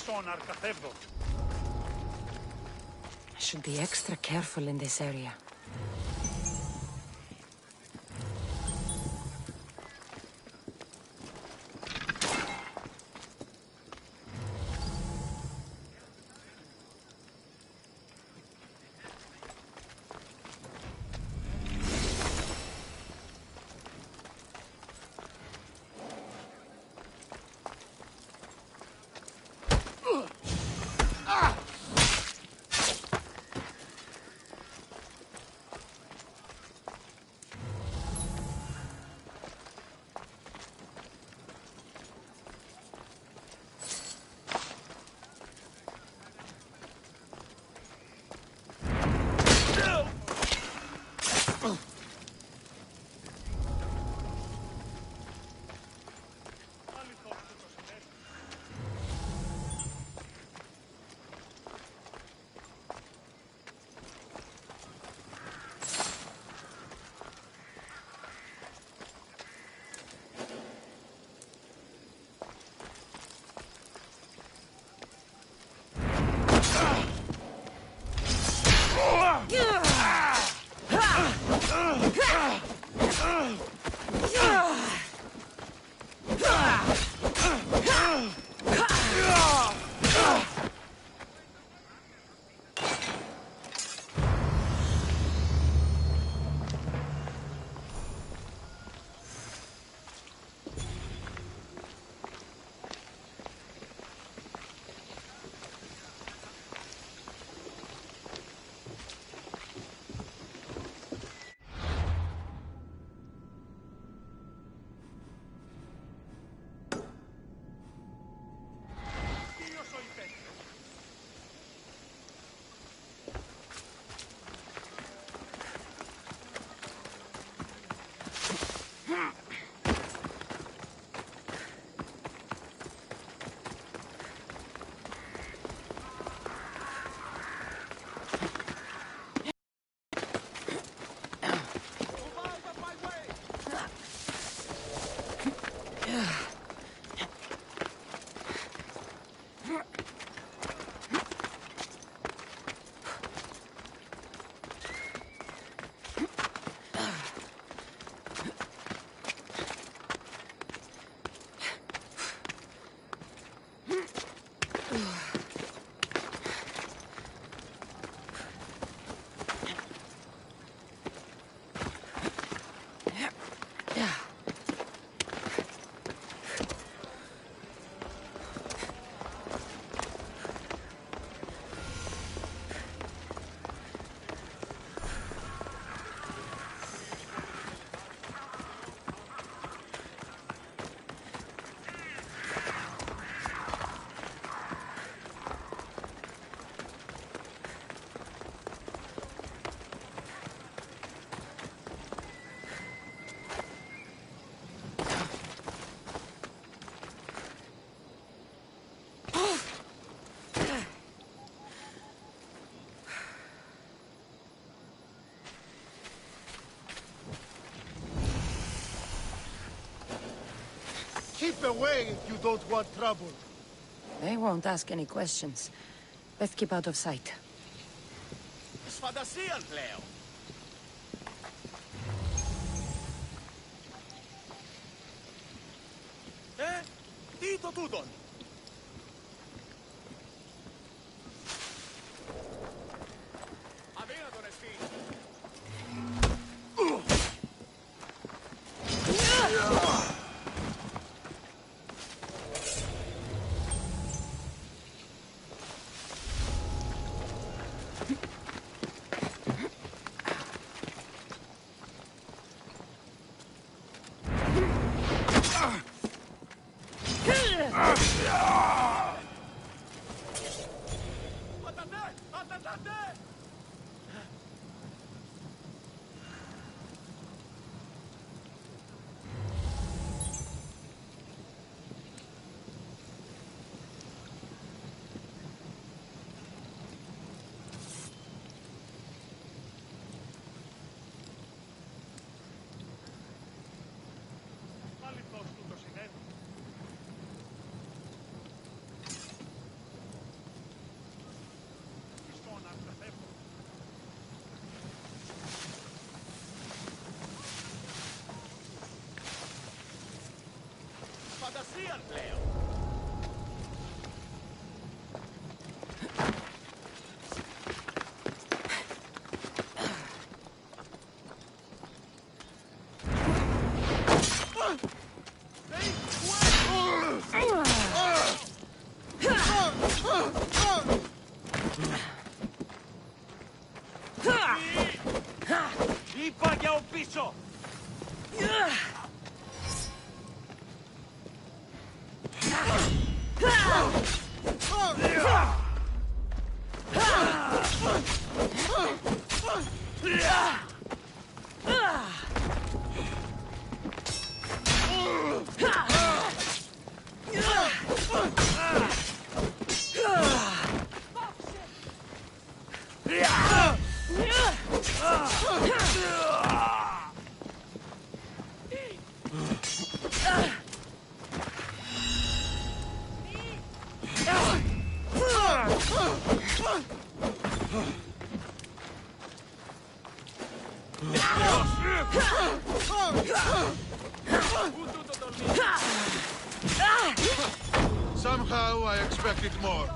I should be extra careful in this area. Keep away if you don't want trouble. They won't ask any questions. Let's keep out of sight. Σφαντασίαν πλέον. Τι το τούτον. Αδύνατον εστί. φαντασίαν πλέον. Είπα για ο πίσω! Somehow I expected more.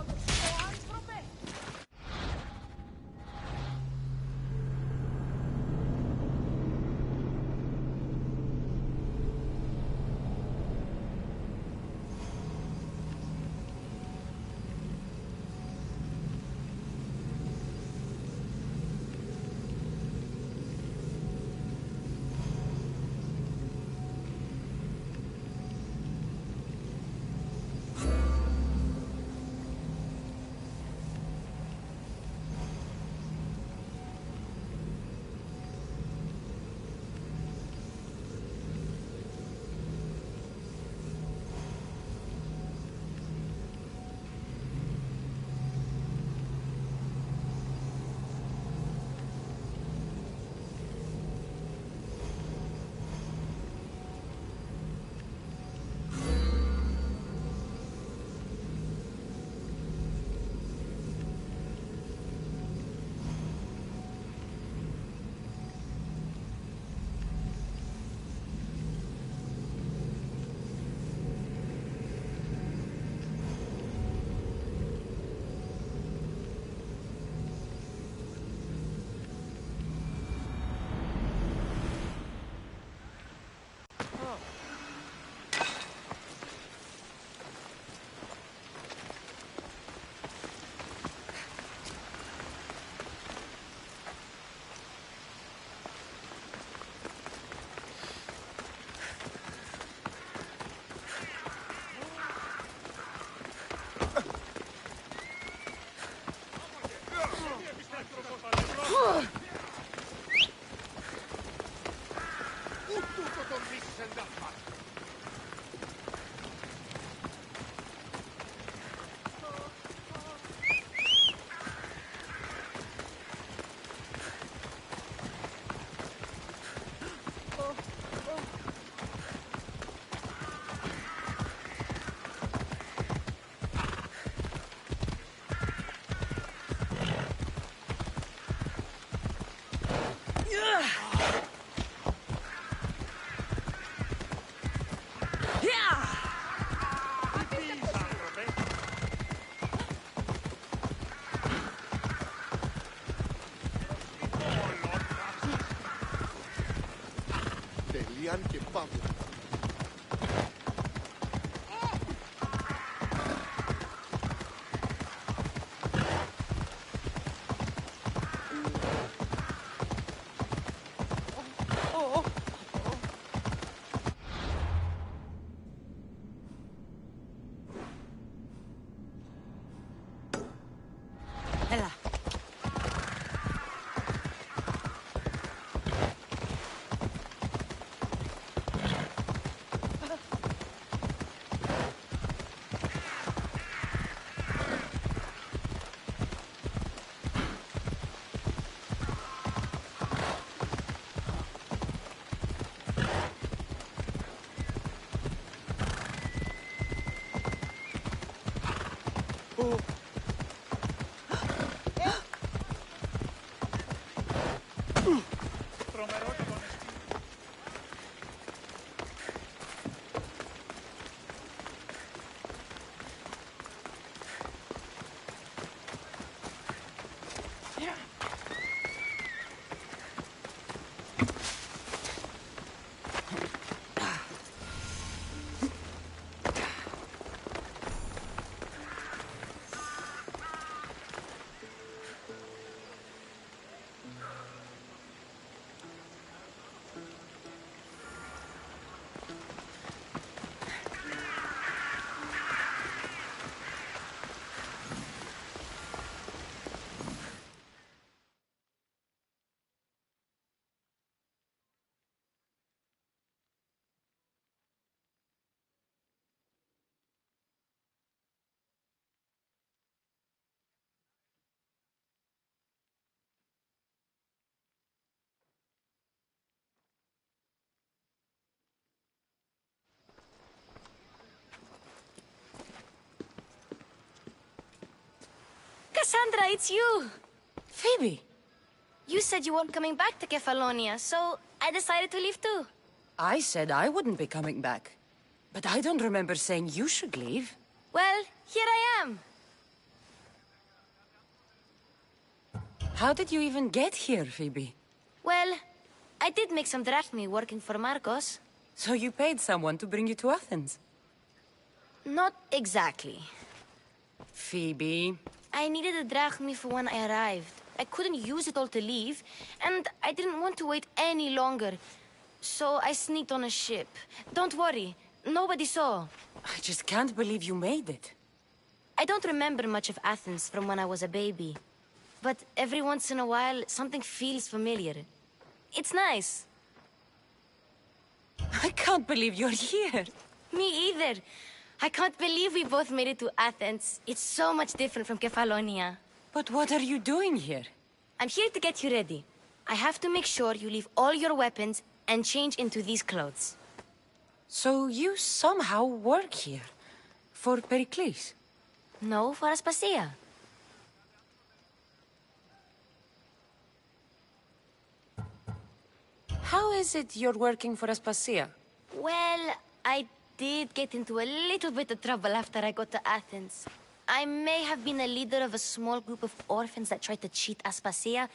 Τελείαν και πάμε. Έλα. Τρομερό και αγωνιστή. Cassandra, it's you! Phoebe! You said you weren't coming back to Kefalonia, so I decided to leave too. I said I wouldn't be coming back. But I don't remember saying you should leave. Well, here I am. How did you even get here, Phoebe? Well, I did make some drachmi working for Marcos. So you paid someone to bring you to Athens? Not exactly. Phoebe... I needed a drachmi for when I arrived. I couldn't use it all to leave, and I didn't want to wait any longer. So I sneaked on a ship. Don't worry, nobody saw. I just can't believe you made it. I don't remember much of Athens from when I was a baby. But every once in a while, something feels familiar. It's nice. I can't believe you're here. Me either. I can't believe we both made it to Athens. It's so much different from Kefalonia. But what are you doing here? I'm here to get you ready. I have to make sure you leave all your weapons and change into these clothes. So you somehow work here? For Pericles? No, for Aspasia. How is it you're working for Aspasia? Well, I did get into a little bit of trouble after I got to Athens. I may have been a leader of a small group of orphans that tried to cheat Aspasia.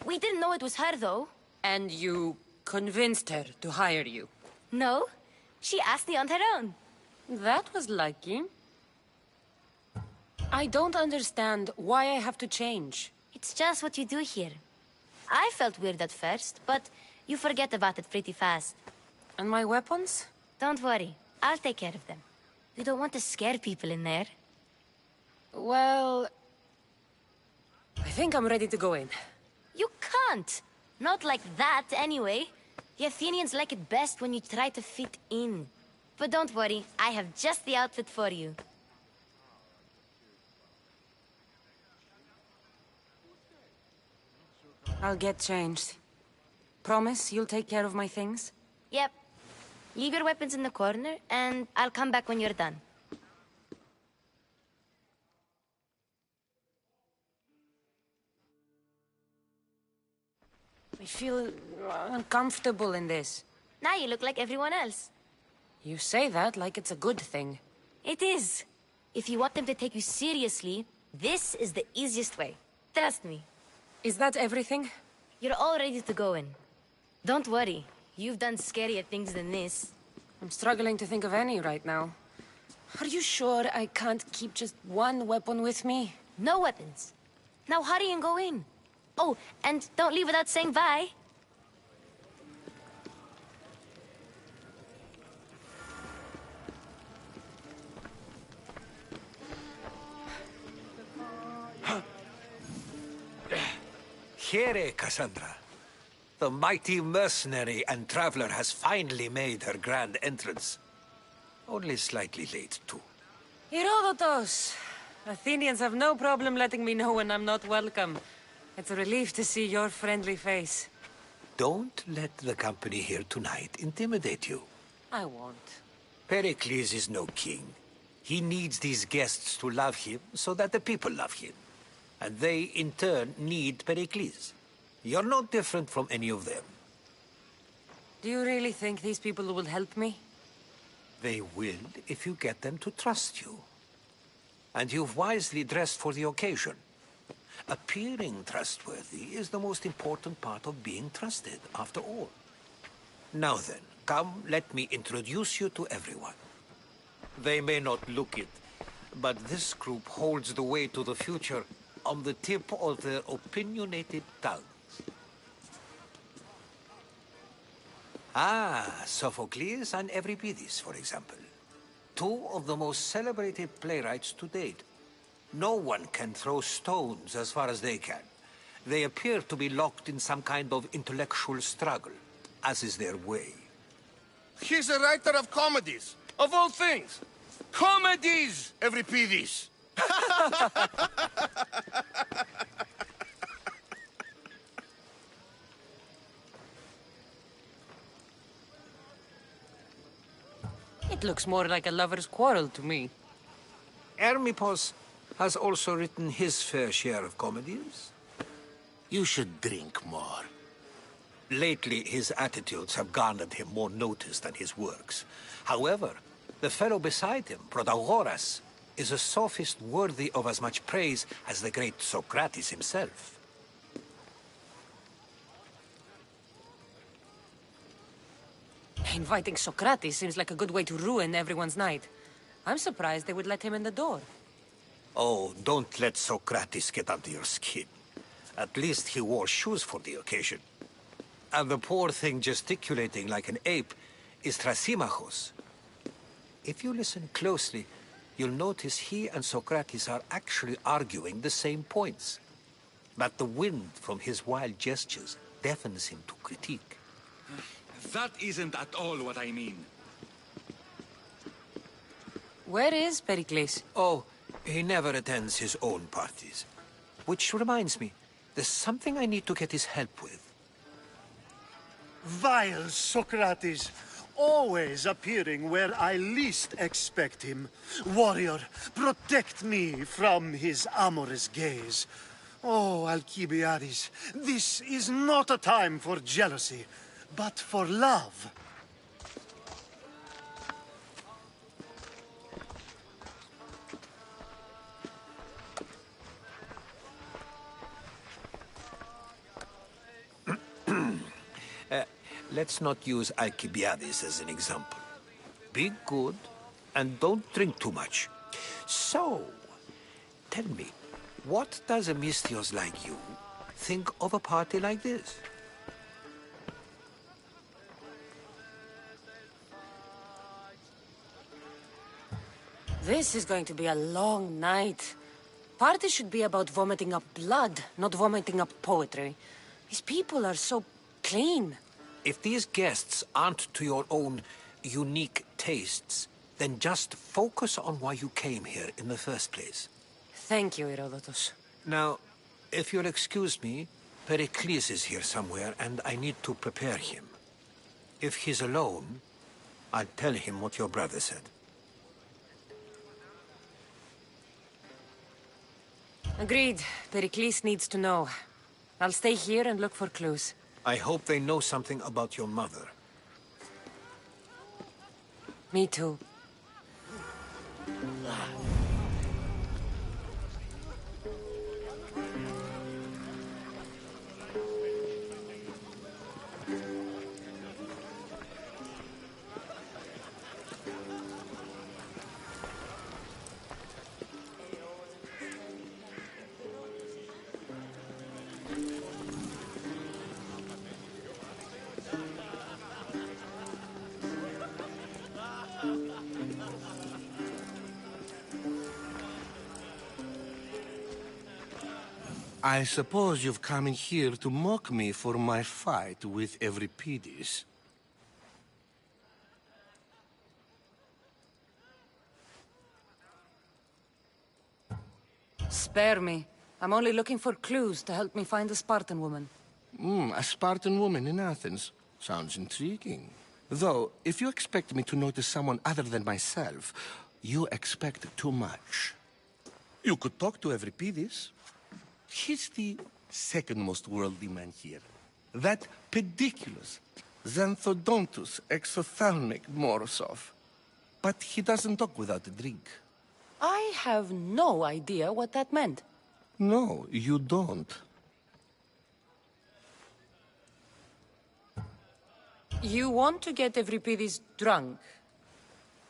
We didn't know it was her, though. And you convinced her to hire you? No, she asked me on her own. That was lucky. I don't understand why I have to change. It's just what you do here. I felt weird at first, but you forget about it pretty fast. And my weapons? Don't worry, I'll take care of them. You don't want to scare people in there. Well... I think I'm ready to go in. You can't! Not like that, anyway. The Athenians like it best when you try to fit in. But don't worry, I have just the outfit for you. I'll get changed. Promise you'll take care of my things? Yep. Leave your weapons in the corner, and I'll come back when you're done. I feel uncomfortable in this. Now you look like everyone else. You say that like it's a good thing. It is. If you want them to take you seriously, this is the easiest way. Trust me. Is that everything? You're all ready to go in. Don't worry. You've done scarier things than this. I'm struggling to think of any right now. Are you sure I can't keep just one weapon with me? No weapons. Now hurry and go in. Oh, and don't leave without saying bye. Here, Cassandra. The mighty mercenary and traveler has finally made her grand entrance. Only slightly late, too. Herodotos! Athenians have no problem letting me know when I'm not welcome. It's a relief to see your friendly face. Don't let the company here tonight intimidate you. I won't. Pericles is no king. He needs these guests to love him so that the people love him. And they, in turn, need Pericles. You're no different from any of them. Do you really think these people will help me? They will if you get them to trust you. And you've wisely dressed for the occasion. Appearing trustworthy is the most important part of being trusted, after all. Now then, come, let me introduce you to everyone. They may not look it, but this group holds the way to the future on the tip of their opinionated tongues. Ah, Sophocles and Euripides, for example. Two of the most celebrated playwrights to date. No one can throw stones as far as they can. They appear to be locked in some kind of intellectual struggle, as is their way. He's a writer of comedies, of all things. Comedies, Euripides. It looks more like a lover's quarrel to me. Hermippos, has also written his fair share of comedies. You should drink more. Lately, his attitudes have garnered him more notice than his works. However, the fellow beside him, Protagoras, is a sophist worthy of as much praise as the great Socrates himself. Inviting Socrates seems like a good way to ruin everyone's night. I'm surprised they would let him in the door. Oh, don't let Socrates get under your skin. At least he wore shoes for the occasion. And the poor thing gesticulating like an ape is Thrasymachos. If you listen closely, you'll notice he and Socrates are actually arguing the same points. But the wind from his wild gestures deafens him to critique. That isn't at all what I mean. Where is Pericles? Oh, he never attends his own parties. Which reminds me, there's something I need to get his help with. Vile Socrates, always appearing where I least expect him. Warrior, protect me from his amorous gaze. Oh, Alcibiades, this is not a time for jealousy, but for love. Let's not use Alcibiades as an example. Be good, and don't drink too much. So, tell me, what does a Misthios like you think of a party like this? This is going to be a long night. Party should be about vomiting up blood, not vomiting up poetry. These people are so clean. If these guests aren't to your own unique tastes, then just focus on why you came here in the first place. Thank you, Herodotus. Now, if you'll excuse me, Pericles is here somewhere, and I need to prepare him. If he's alone, I'll tell him what your brother said. Agreed. Pericles needs to know. I'll stay here and look for clues. I hope they know something about your mother. Me too. I suppose you've come in here to mock me for my fight with Euripides. Spare me. I'm only looking for clues to help me find the Spartan woman. A Spartan woman in Athens. Sounds intriguing. Though, if you expect me to notice someone other than myself, you expect too much. You could talk to Euripides. He's the second most worldly man here. That pediculous, xanthodontus exophthalmic Morosov. But he doesn't talk without a drink. I have no idea what that meant. No, you don't. You want to get Euripides drunk?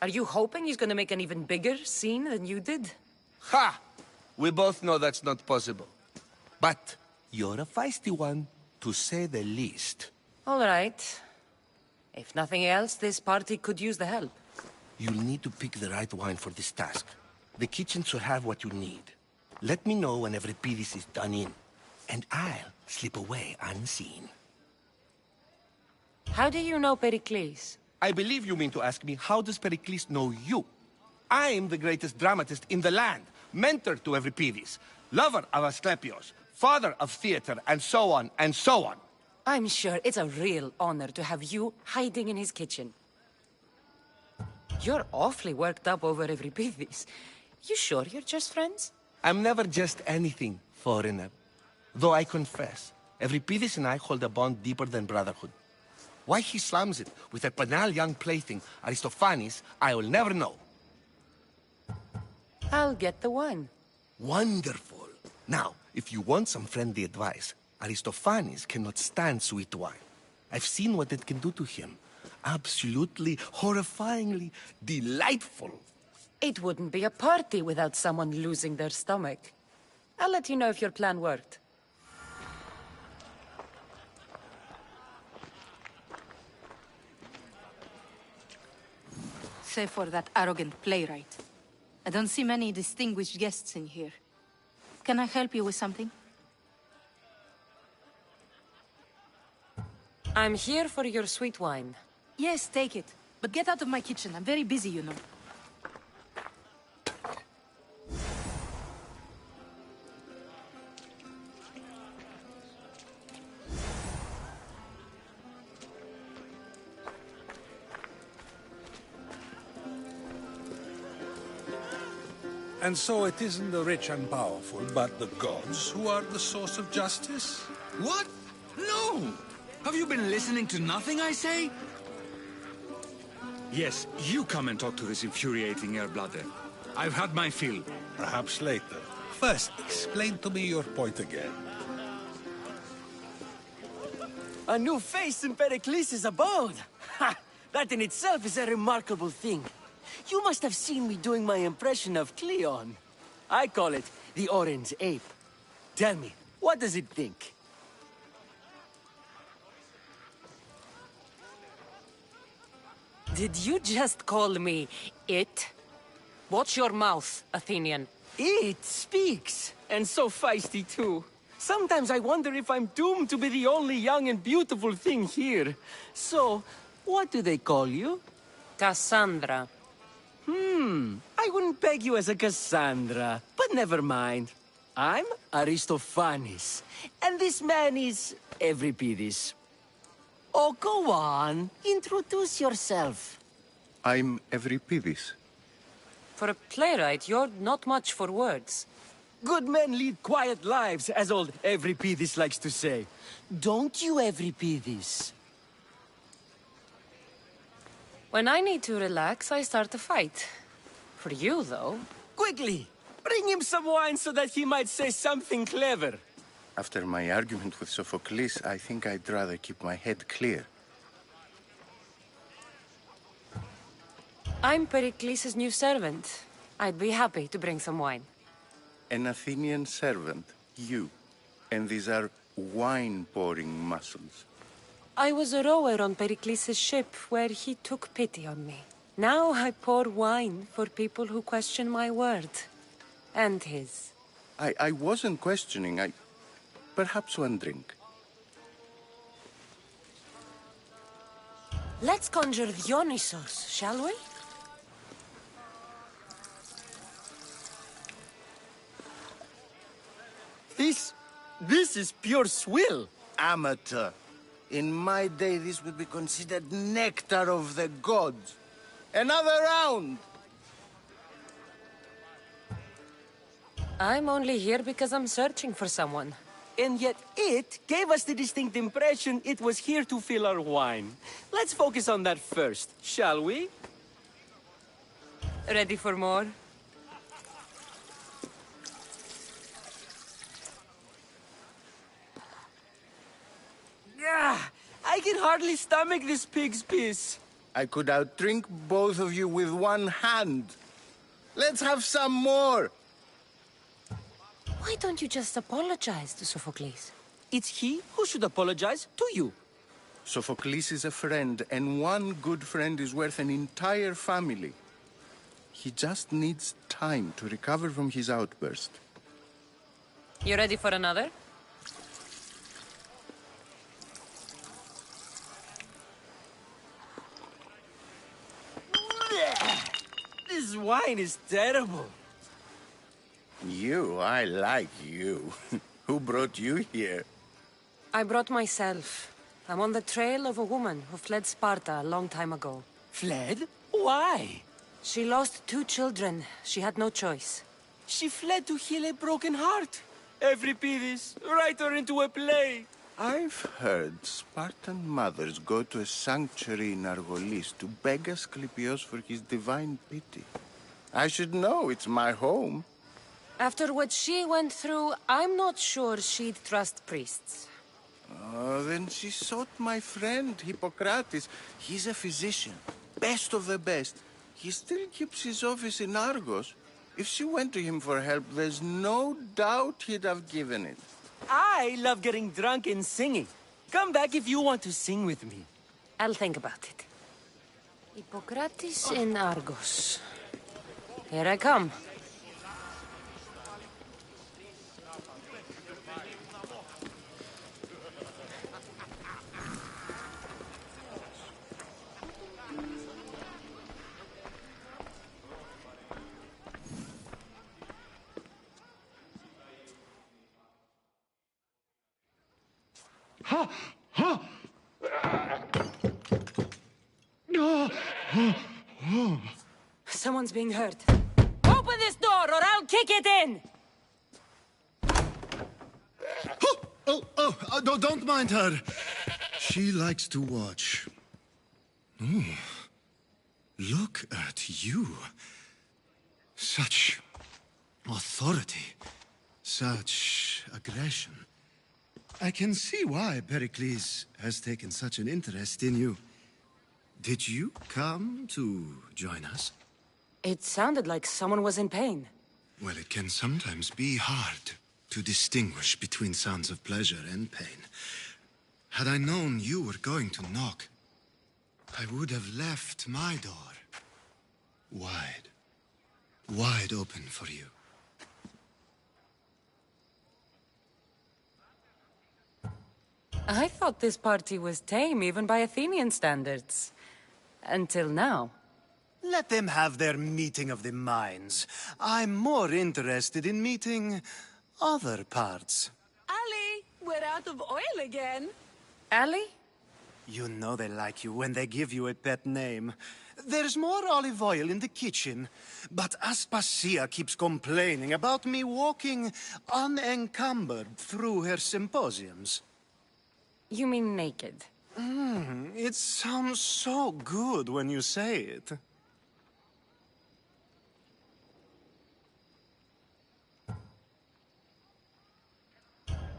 Are you hoping he's gonna make an even bigger scene than you did? Ha! We both know that's not possible. But you're a feisty one, to say the least. All right. If nothing else, this party could use the help. You'll need to pick the right wine for this task. The kitchen should have what you need. Let me know when Euripides is done in, and I'll slip away unseen. How do you know Pericles? I believe you mean to ask me, how does Pericles know you? I'm the greatest dramatist in the land, mentor to Euripides, lover of Asclepios, father of theater, and so on, and so on. I'm sure it's a real honor to have you hiding in his kitchen. You're awfully worked up over Euripides. You sure you're just friends? I'm never just anything, foreigner. Though I confess, Euripides and I hold a bond deeper than brotherhood. Why he slams it with a banal young plaything, Aristophanes, I will never know. I'll get the wine. Wonderful. Now, if you want some friendly advice, Aristophanes cannot stand sweet wine. I've seen what it can do to him. Absolutely, horrifyingly delightful. It wouldn't be a party without someone losing their stomach. I'll let you know if your plan worked. Save for that arrogant playwright. I don't see many distinguished guests in here. Can I help you with something? I'm here for your sweet wine. Yes, take it. But get out of my kitchen. I'm very busy, you know. And so it isn't the rich and powerful, but the gods who are the source of justice? What? No! Have you been listening to nothing I say? Yes, you come and talk to this infuriating air-blooder. I've had my fill. Perhaps later. First, explain to me your point again. A new face in Pericles' abode! Ha! That in itself is a remarkable thing. You must have seen me doing my impression of Cleon. I call it the Orange Ape. Tell me, what does it think? Did you just call me it? Watch your mouth, Athenian. It speaks, and so feisty too. Sometimes I wonder if I'm doomed to be the only young and beautiful thing here. So, what do they call you? Cassandra. I wouldn't peg you as a Cassandra, but never mind. I'm Aristophanes, and this man is Euripides. Oh, go on. Introduce yourself. I'm Euripides. For a playwright, you're not much for words. Good men lead quiet lives, as old Euripides likes to say. Don't you, Euripides? When I need to relax, I start a fight. For you, though. Quickly! Bring him some wine so that he might say something clever. After my argument with Sophocles, I think I'd rather keep my head clear. I'm Pericles' new servant. I'd be happy to bring some wine. An Athenian servant, you. And these are wine-pouring muscles. I was a rower on Pericles' ship where he took pity on me. Now I pour wine for people who question my word. And his. I wasn't questioning. Perhaps one drink. Let's conjure Dionysos, shall we? This is pure swill. Amateur. In my day, this would be considered nectar of the gods. Another round! I'm only here because I'm searching for someone. And yet it gave us the distinct impression it was here to fill our wine. Let's focus on that first, shall we? Ready for more? I can hardly stomach this pig's piss. I could outdrink both of you with one hand. Let's have some more. Why don't you just apologize to Sophocles? It's he who should apologize to you. Sophocles is a friend, and one good friend is worth an entire family. He just needs time to recover from his outburst. You ready for another? This wine is terrible. I like you. Who brought you here? I brought myself. I'm on the trail of a woman who fled Sparta a long time ago. Fled? Why? She lost 2 children. She had no choice. She fled to heal a broken heart. Every Pidis, write her into a play. I've heard Spartan mothers go to a sanctuary in Argolis to beg Asclepios for his divine pity. I should know, it's my home. After what she went through, I'm not sure she'd trust priests. Oh, then she sought my friend, Hippocrates. He's a physician, best of the best. He still keeps his office in Argos. If she went to him for help, there's no doubt he'd have given it. I love getting drunk and singing. Come back if you want to sing with me. I'll think about it. Hippocrates in Argos. Here I come. Someone's being hurt. Open this door or I'll kick it in! Don't mind her. She likes to watch. Oh, look at you. Such authority. Such aggression. I can see why Pericles has taken such an interest in you. Did you come to join us? It sounded like someone was in pain. Well, it can sometimes be hard to distinguish between sounds of pleasure and pain. Had I known you were going to knock, I would have left my door wide open for you. I thought this party was tame even by Athenian standards. Until now. Let them have their meeting of the minds. I'm more interested in meeting other parts. Ali, we're out of oil again. Ali? You know they like you when they give you a pet name. There's more olive oil in the kitchen, but Aspasia keeps complaining about me walking unencumbered through her symposiums. You mean naked? It sounds so good when you say it.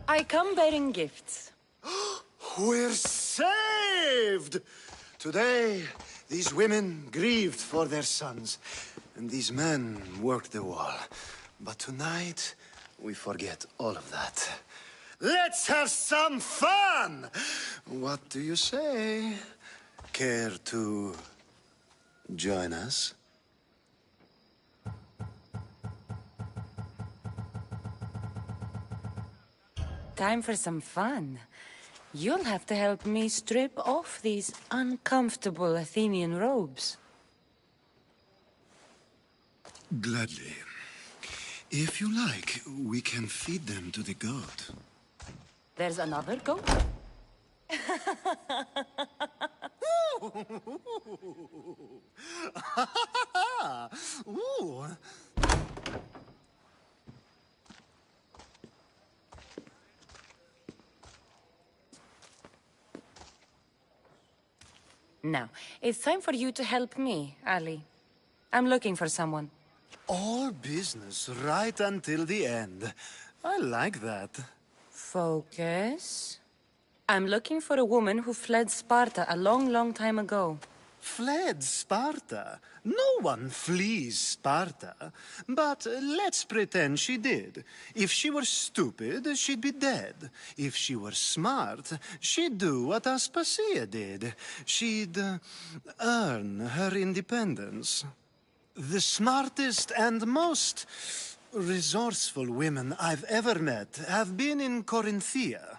I come bearing gifts. We're saved! Today, these women grieved for their sons, and these men worked the wall. But tonight, we forget all of that. Let's have some fun! What do you say? Care to join us? Time for some fun. You'll have to help me strip off these uncomfortable Athenian robes. Gladly. If you like, we can feed them to the god. There's another goat? Ooh. Now, it's time for you to help me, Ali. I'm looking for someone. All business right until the end. I like that. Focus. I'm looking for a woman who fled Sparta a long, long time ago. Fled Sparta? No one flees Sparta. But let's pretend she did. If she were stupid, she'd be dead. If she were smart, she'd do what Aspasia did. She'd earn her independence. The smartest and most resourceful women I've ever met have been in Corinthia.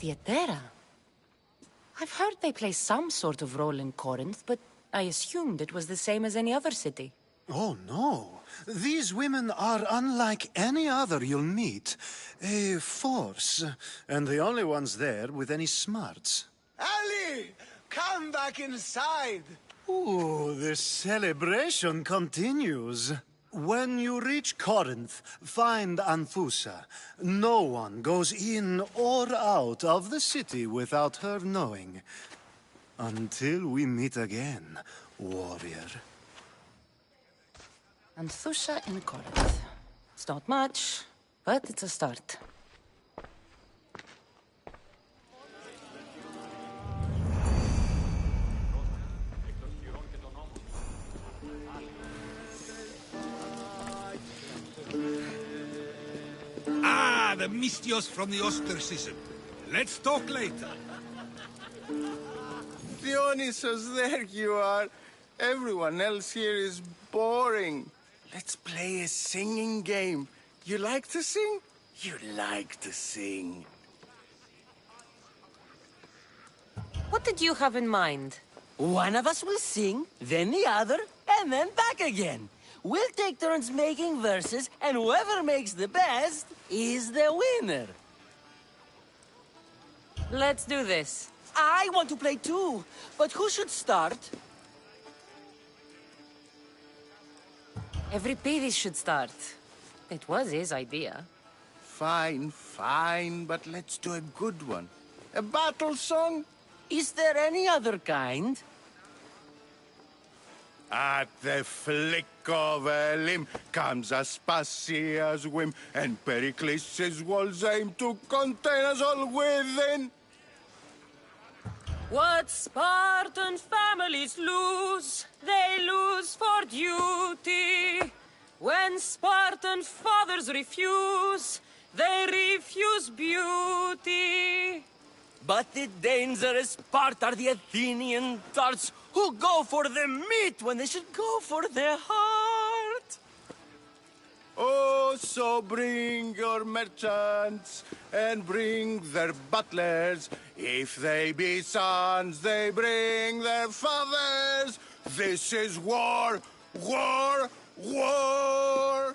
Theatera. I've heard they play some sort of role in Corinth, but I assumed it was the same as any other city. Oh, no. These women are unlike any other you'll meet. A force, and the only ones there with any smarts. Ali! Come back inside! Ooh, the celebration continues. When you reach Corinth, find Anthusa. No one goes in or out of the city without her knowing. Until we meet again, warrior. Anthusa in Corinth. It's not much, but it's a start. Ah, the Mystios from the ostracism. Let's talk later. Dionysus, there you are. Everyone else here is boring. Let's play a singing game. You like to sing? You like to sing. What did you have in mind? One of us will sing, then the other, and then back again. We'll take turns making verses, and whoever makes the best is the winner. Let's do this. I want to play too, but who should start? Euripides should start. It was his idea. Fine, fine, but let's do a good one. A battle song? Is there any other kind? At the flick of a limb comes Aspasia's whim, and Pericles' walls aim to contain us all within. What Spartan families lose, they lose for duty. When Spartan fathers refuse, they refuse beauty. But the dangerous part are the Athenian tarts who go for the meat when they should go for their heart. Oh, so bring your merchants and bring their butlers. If they be sons, they bring their fathers. This is war, war, war.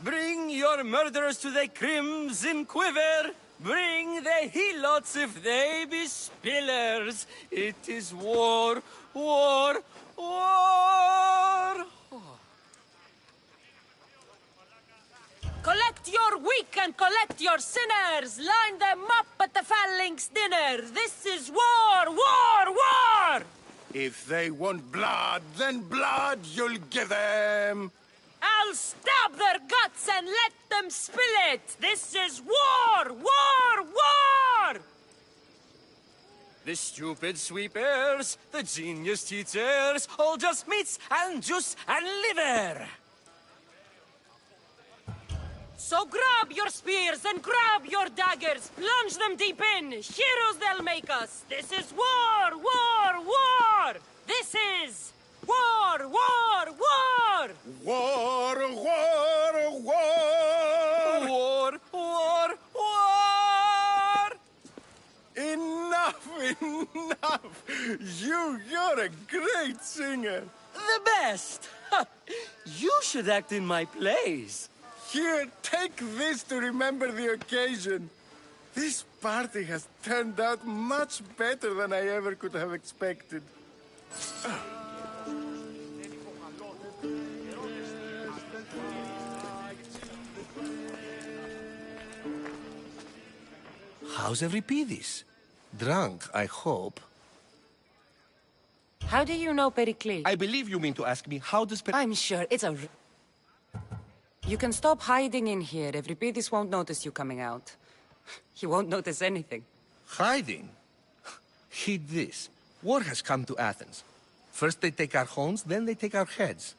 Bring your murderers to the crimson quiver. Bring the helots if they be spillers. It is war, war, war. Collect your weak and collect your sinners. Line them up at the phalanx dinner. This is war, war, war! If they want blood, then blood you'll give them. I'll stab their guts and let them spill it. This is war, war, war! The stupid sweepers, the genius teachers, all just meats and juice and liver. So grab your spears and grab your daggers. Plunge them deep in. Heroes they'll make us. This is war, war, war! This is war, war, war! War, war, war! War, war, war! Enough, enough! You're a great singer. The best! You should act in my plays. Here, take this to remember the occasion. This party has turned out much better than I ever could have expected. How's Euripides? Drunk, I hope. How do you know Pericles? I believe you mean to ask me, how does I'm sure it's a... You can stop hiding in here. Euripides won't notice you coming out. He won't notice anything. Hiding? Heed this. War has come to Athens. First they take our homes, then they take our heads.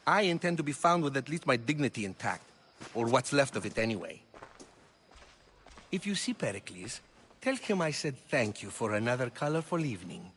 I intend to be found with at least my dignity intact. Or what's left of it anyway. If you see Pericles, tell him I said thank you for another colorful evening.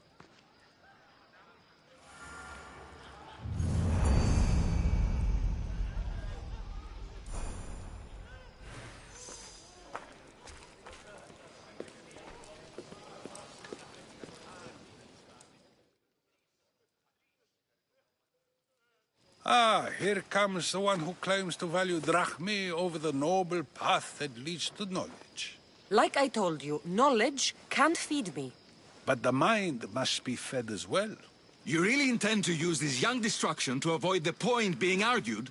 Ah, here comes the one who claims to value drachmae over the noble path that leads to knowledge. Like I told you, knowledge can't feed me. But the mind must be fed as well. You really intend to use this young destruction to avoid the point being argued?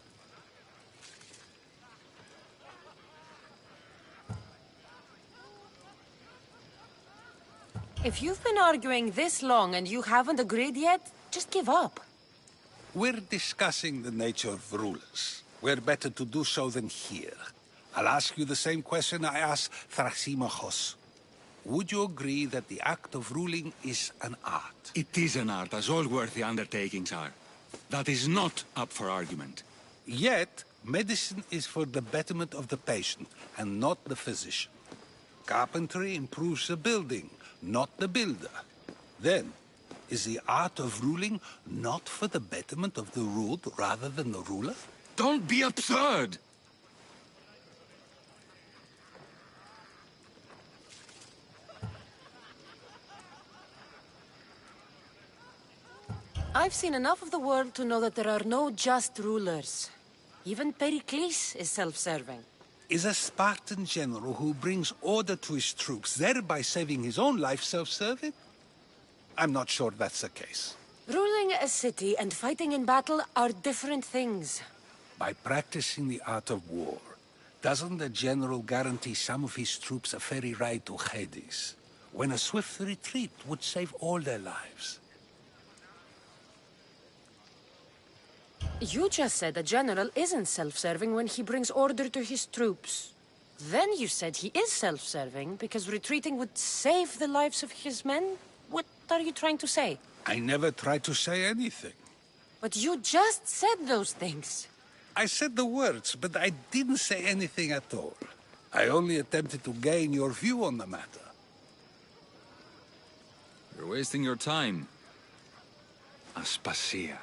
If you've been arguing this long and you haven't agreed yet, just give up. We're discussing the nature of rulers. Where better to do so than here? I'll ask you the same question I asked Thrasimachos. Would you agree that the act of ruling is an art? It is an art, as all worthy undertakings are. That is not up for argument. Yet, medicine is for the betterment of the patient, and not the physician. Carpentry improves the building, not the builder. Then, is the art of ruling not for the betterment of the ruled rather than the ruler? Don't be absurd! I've seen enough of the world to know that there are no just rulers. Even Pericles is self-serving. Is a Spartan general who brings order to his troops, thereby saving his own life, self-serving? I'm not sure that's the case. Ruling a city and fighting in battle are different things. By practicing the art of war, doesn't the general guarantee some of his troops a ferry ride to Hades, when a swift retreat would save all their lives? You just said a general isn't self-serving when he brings order to his troops. Then you said he is self-serving because retreating would save the lives of his men? What are you trying to say? I never tried to say anything. But you just said those things. I said the words, but I didn't say anything at all. I only attempted to gain your view on the matter. You're wasting your time. Aspasia.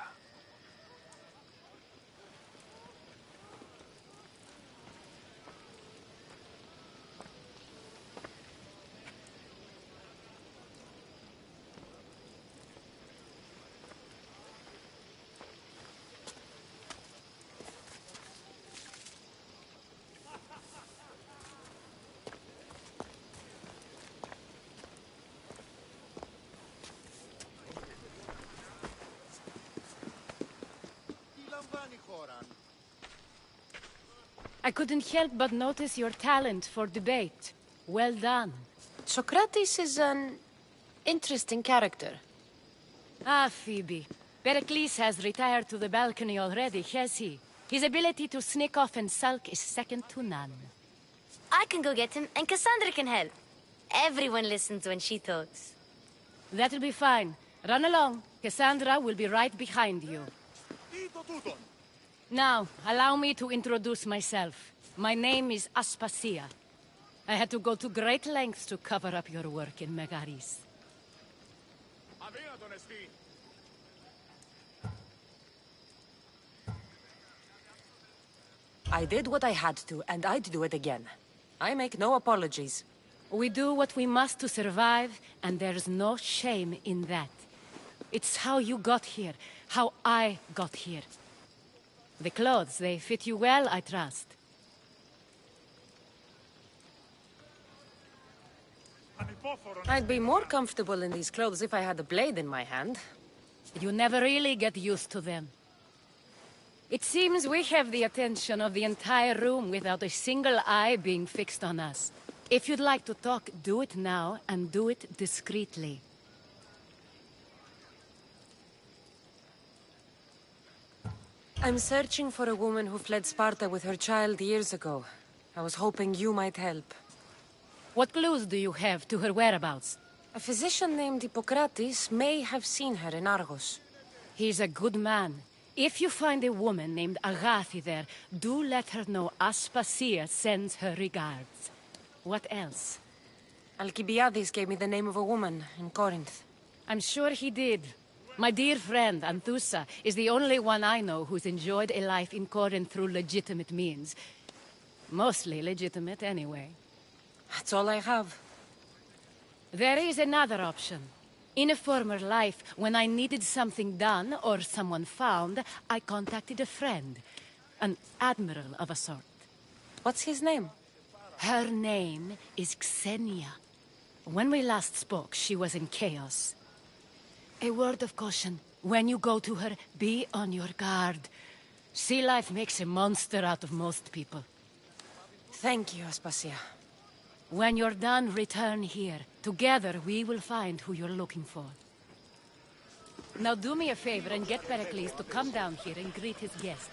I couldn't help but notice your talent for debate. Well done. Socrates is an interesting character. Ah, Phoebe. Pericles has retired to the balcony already, has he? His ability to sneak off and sulk is second to none. I can go get him, and Cassandra can help. Everyone listens when she talks. That'll be fine. Run along. Cassandra will be right behind you. Now, allow me to introduce myself. My name is Aspasia. I had to go to great lengths to cover up your work in Megaris. I did what I had to, and I'd do it again. I make no apologies. We do what we must to survive, and there's no shame in that. It's how you got here, how I got here. The clothes, they fit you well, I trust. I'd be more comfortable in these clothes if I had a blade in my hand. You never really get used to them. It seems we have the attention of the entire room without a single eye being fixed on us. If you'd like to talk, do it now, and do it discreetly. I'm searching for a woman who fled Sparta with her child years ago. I was hoping you might help. What clues do you have to her whereabouts? A physician named Hippocrates may have seen her in Argos. He's a good man. If you find a woman named Agathi there, do let her know Aspasia sends her regards. What else? Alcibiades gave me the name of a woman in Corinth. I'm sure he did. My dear friend, Anthusa, is the only one I know who's enjoyed a life in Corinth through legitimate means. Mostly legitimate, anyway. That's all I have. There is another option. In a former life, when I needed something done or someone found, I contacted a friend. An admiral of a sort. What's his name? Her name is Xenia. When we last spoke, she was in chaos. A word of caution. When you go to her, be on your guard. Sea life makes a monster out of most people. Thank you, Aspasia. When you're done, return here. Together, we will find who you're looking for. Now do me a favor and get Pericles to come down here and greet his guests.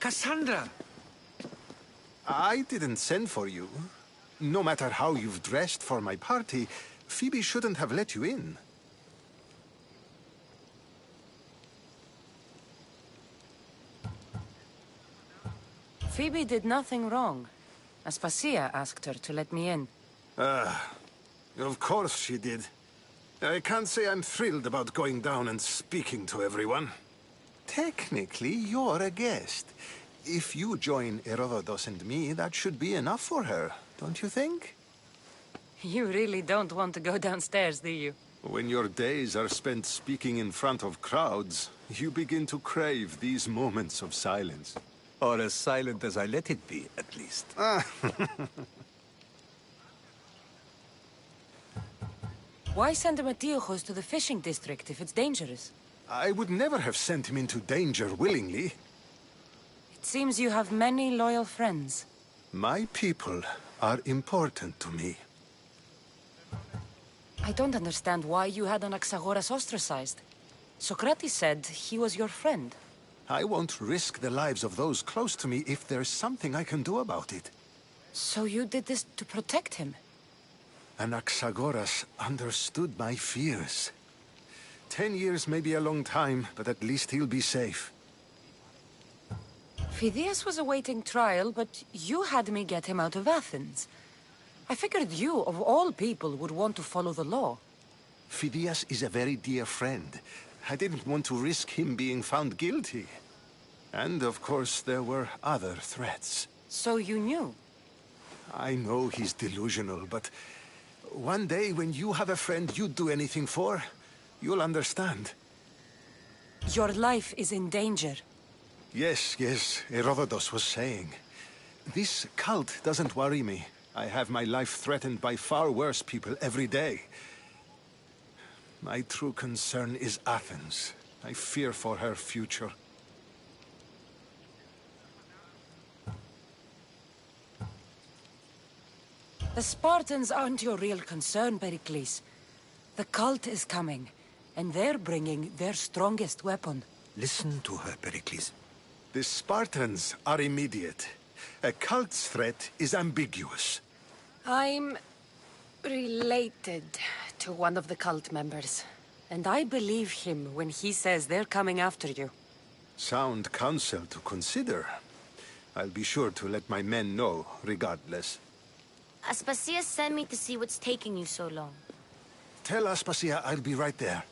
Cassandra! I didn't send for you. No matter how you've dressed for my party, Phoebe shouldn't have let you in. Phoebe did nothing wrong. Aspasia asked her to let me in. Of course she did. I can't say I'm thrilled about going down and speaking to everyone. Technically, you're a guest. If you join Herodotus and me, that should be enough for her, don't you think? You really don't want to go downstairs, do you? When your days are spent speaking in front of crowds, you begin to crave these moments of silence. Or as silent as I let it be, at least. Why send Matiojos to the fishing district if it's dangerous? I would never have sent him into danger willingly. It seems you have many loyal friends. My people are important to me. I don't understand why you had Anaxagoras ostracized. Socrates said he was your friend. I won't risk the lives of those close to me if there's something I can do about it. So you did this to protect him? Anaxagoras understood my fears. 10 years may be a long time, but at least he'll be safe. Phidias was awaiting trial, but you had me get him out of Athens. I figured you, of all people, would want to follow the law. Phidias is a very dear friend. I didn't want to risk him being found guilty. And, of course, there were other threats. So you knew? I know he's delusional, but one day when you have a friend you'd do anything for, you'll understand. Your life is in danger. Yes, Herodotus was saying. This cult doesn't worry me. I have my life threatened by far worse people every day. My true concern is Athens. I fear for her future. The Spartans aren't your real concern, Pericles. The cult is coming, and they're bringing their strongest weapon. Listen to her, Pericles. The Spartans are immediate. A cult's threat is ambiguous. I'm related to one of the cult members. And I believe him when he says they're coming after you. Sound counsel to consider. I'll be sure to let my men know, regardless. Aspasia sent me to see what's taking you so long. Tell Aspasia I'll be right there.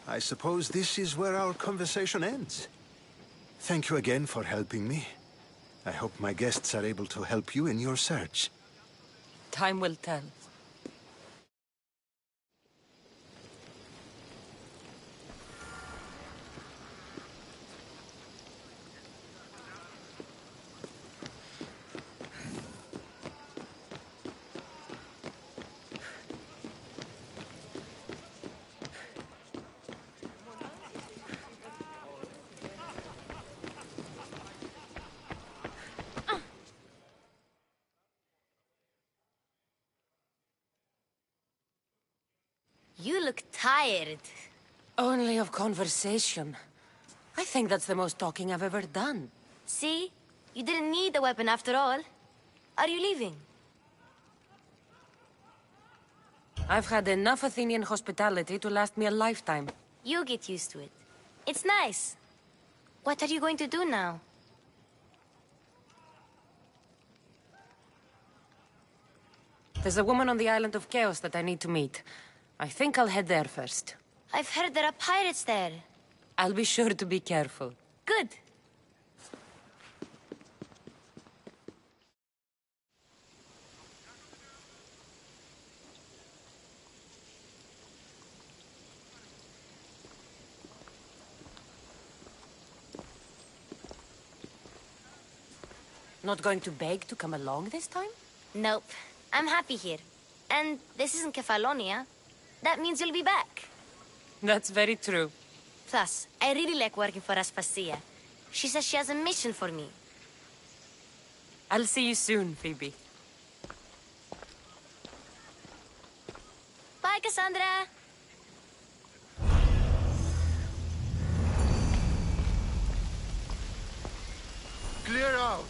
I suppose this is where our conversation ends. Thank you again for helping me. I hope my guests are able to help you in your search. Time will tell. You look tired. Only of conversation. I think that's the most talking I've ever done. See? You didn't need the weapon after all. Are you leaving? I've had enough Athenian hospitality to last me a lifetime. You get used to it. It's nice. What are you going to do now? There's a woman on the island of Chaos that I need to meet. I think I'll head there first. I've heard there are pirates there. I'll be sure to be careful. Good. Not going to beg to come along this time? Nope. I'm happy here. And this isn't Kefalonia. That means you'll be back. That's very true. Plus, I really like working for Aspasia. She says she has a mission for me. I'll see you soon, Phoebe. Bye, Cassandra! Clear out!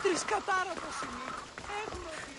Τρισκατάρατος είναι. Εύλογη.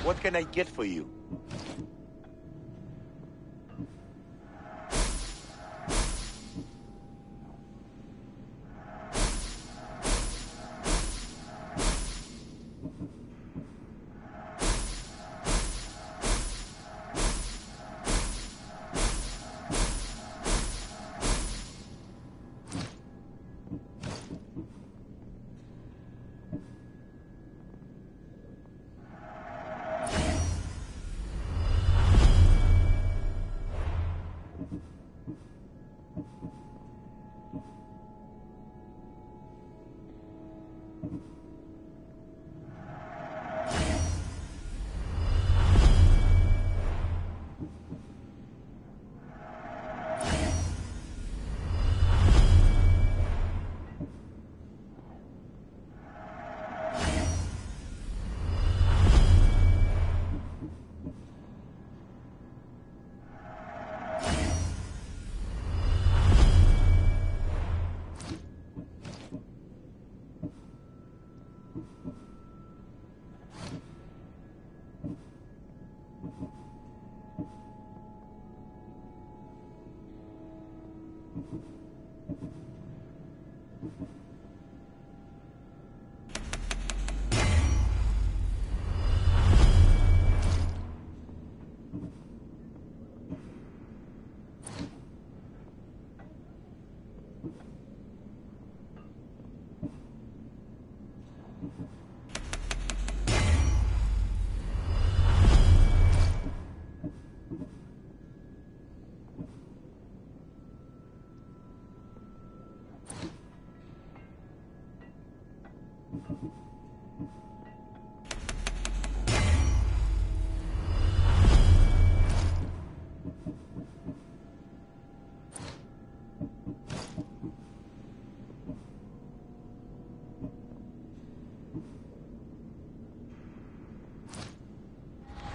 What can I get for you?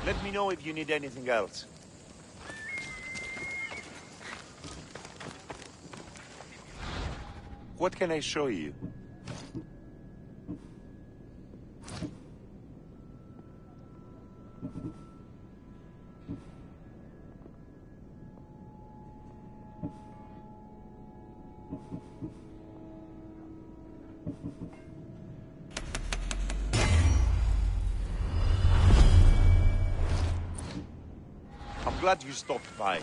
Let me know if you need anything else. What can I show you? I'm glad you stopped by.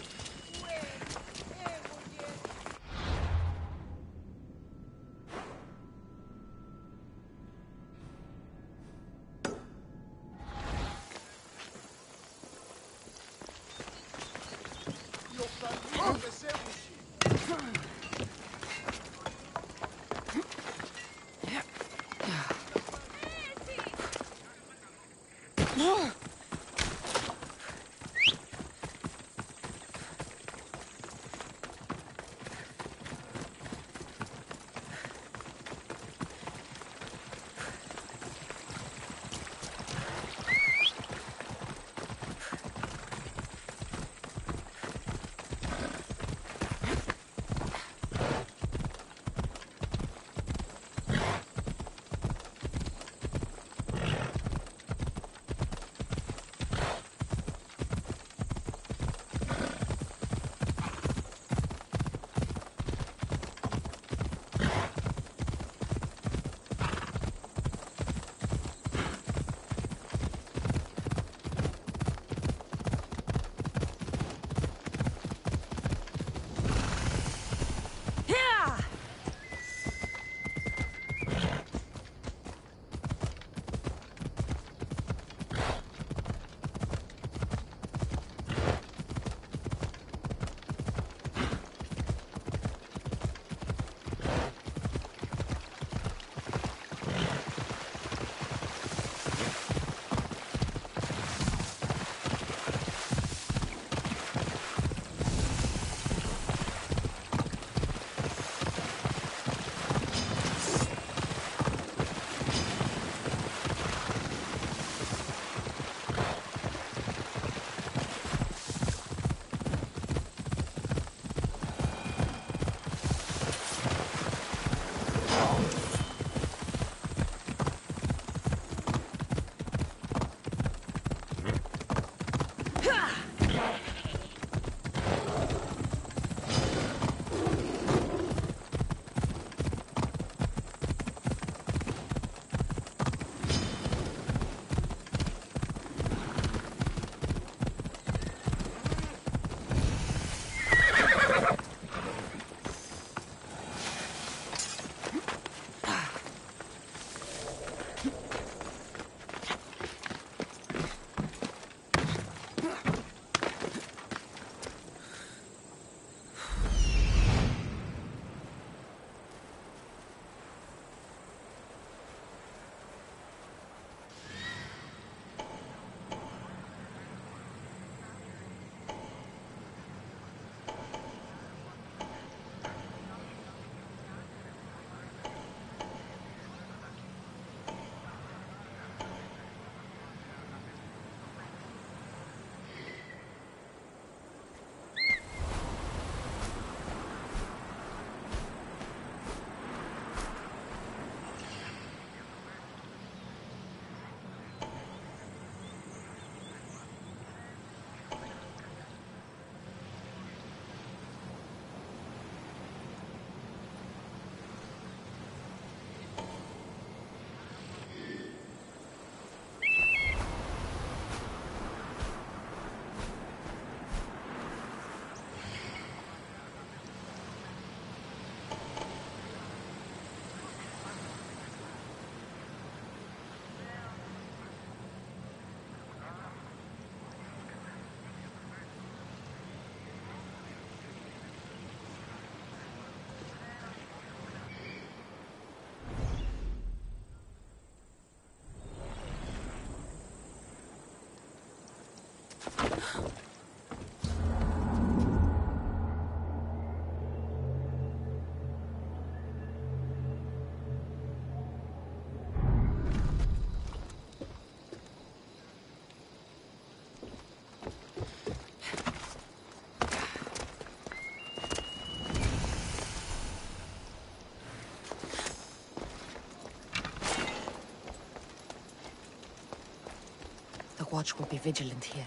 The watch will be vigilant here.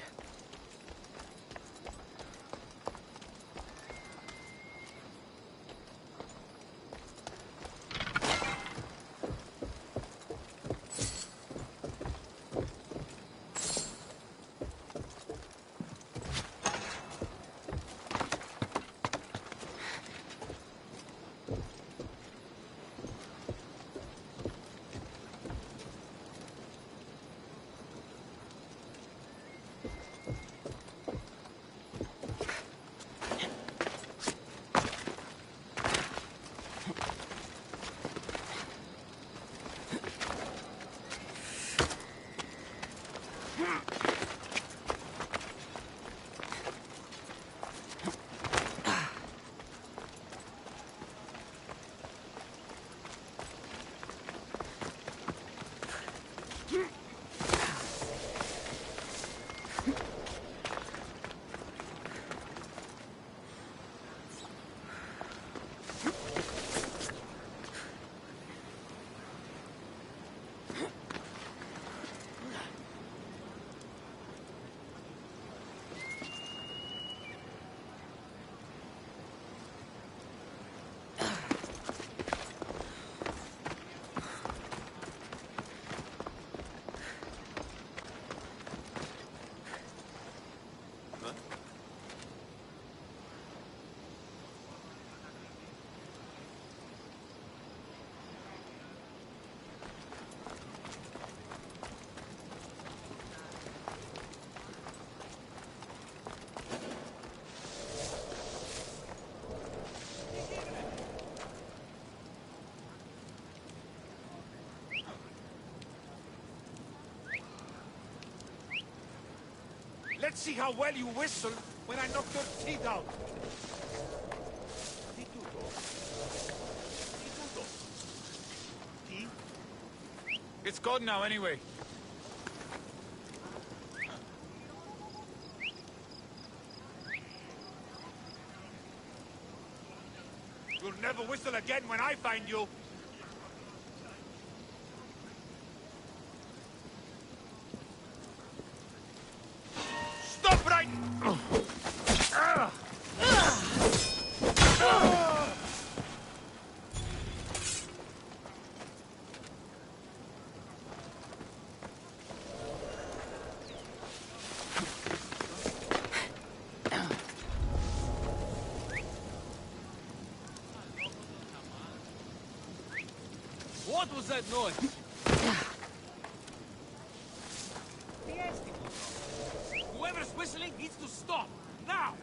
Let's see how well you whistle when I knock your teeth out. It's gone now, anyway. You'll never whistle again when I find you. Stop right! What was that noise? Whoever's whistling needs to stop, now!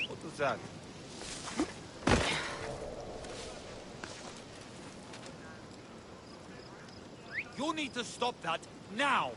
What was that? You need to stop that, now!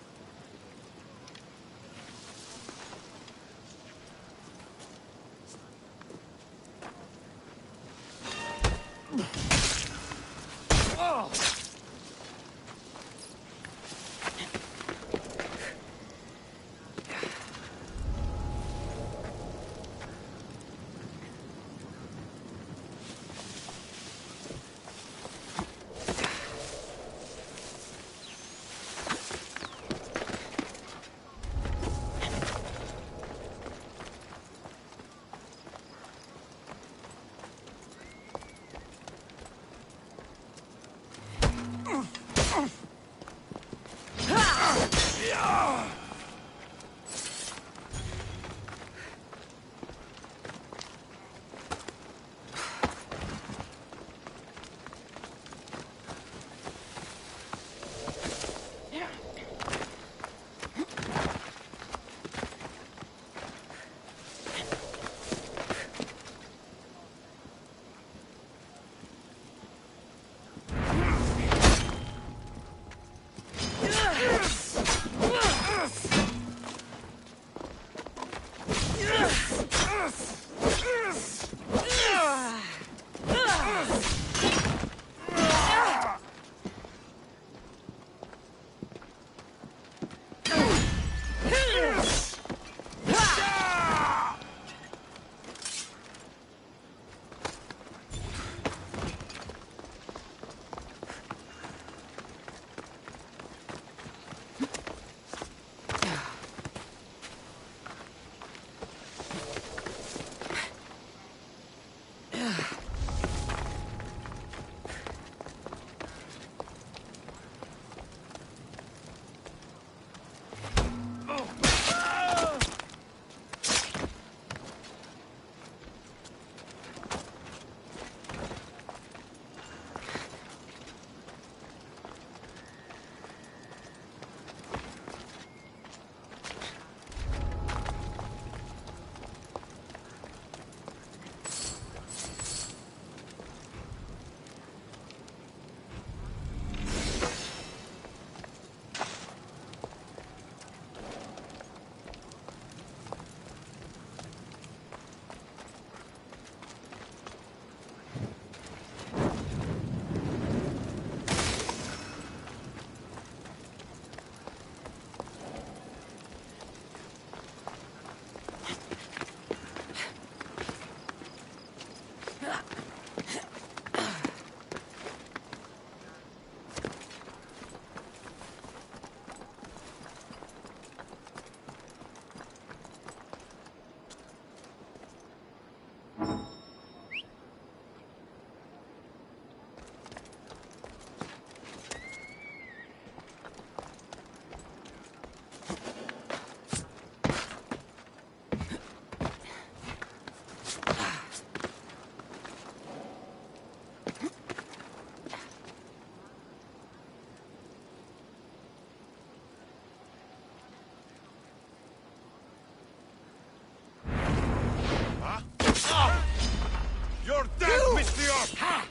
You're dead, Mr. York! Ha!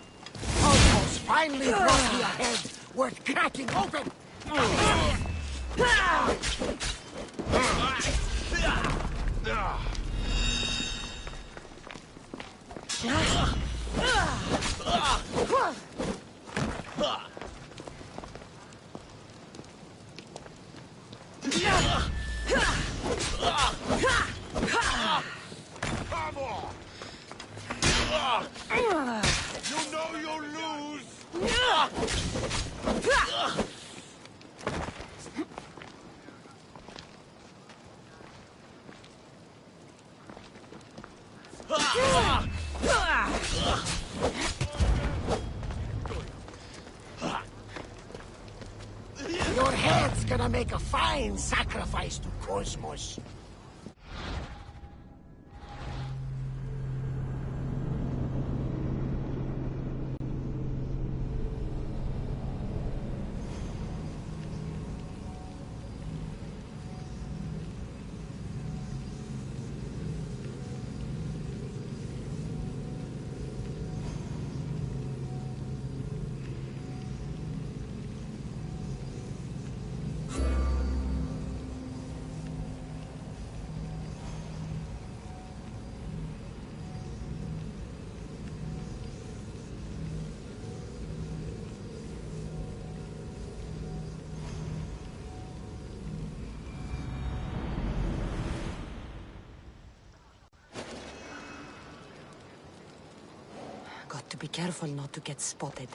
Almost finally brought me a head worth cracking open! Come on! You know you'll lose! Your head's gonna make a fine sacrifice to Cosmos. to be careful not to get spotted.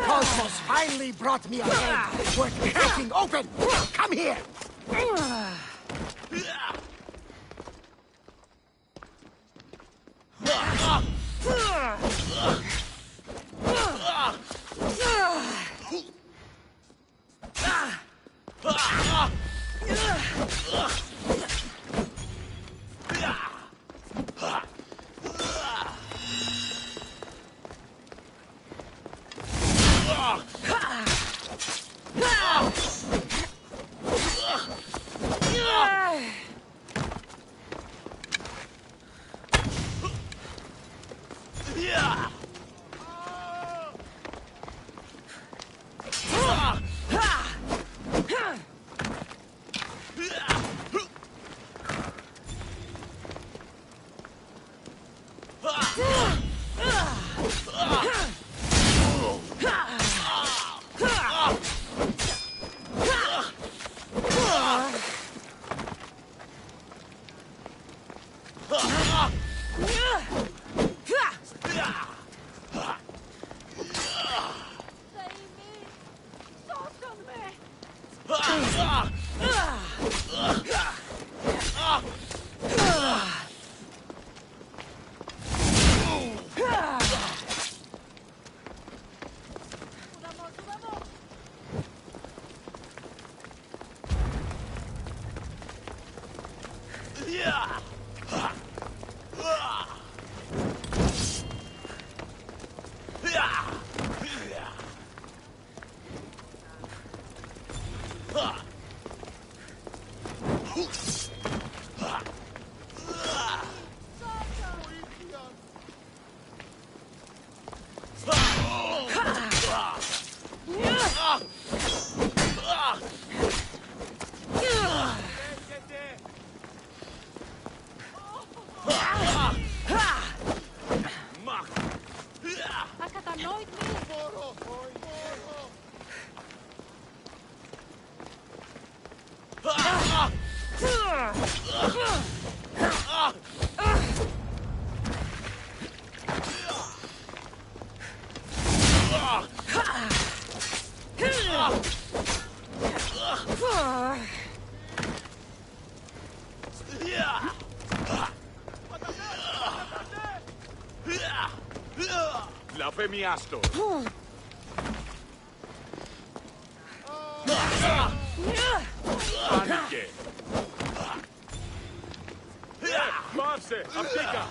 Cosmos finally brought me a head worth cracking open! Come here! Αφεμιάστο. Φάνηκε. Πάψε, απτήκα.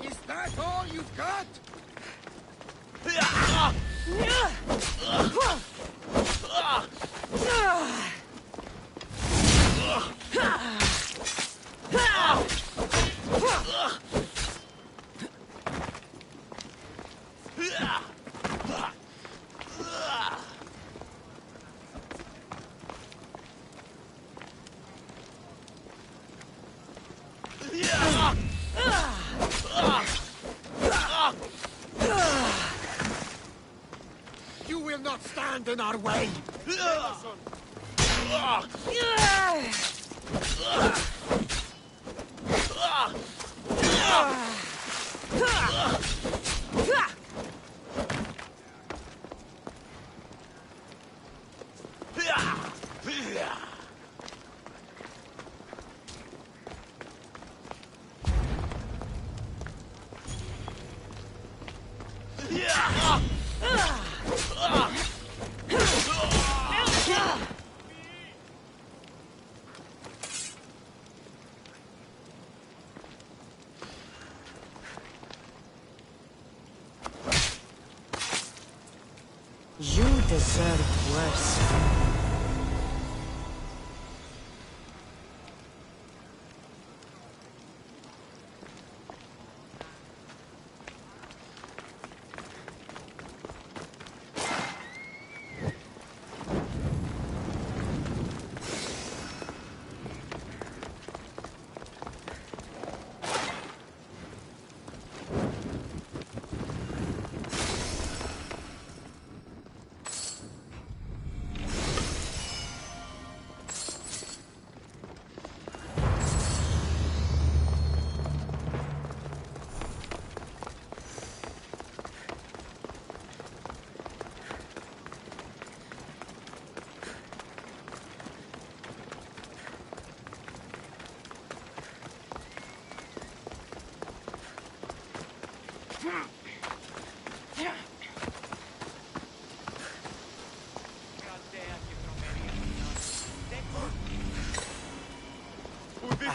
Is that all you've got? You will not stand in our way. You deserved worse.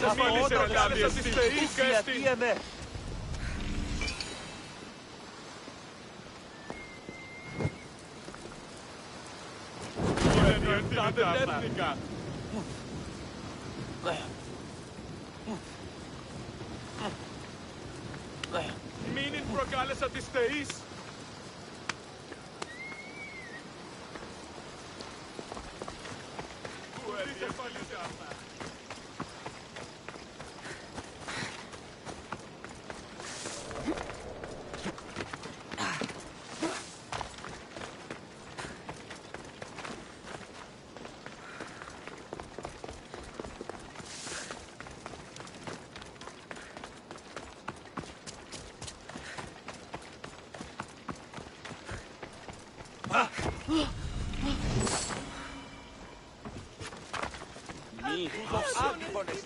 Σας μίλησε ρε λάμπιες, τι είναι. Τέχνικα. Μήνυν προκάλεσα τις θεείς. Πού έρθει πάλι. Μη, άφωνες.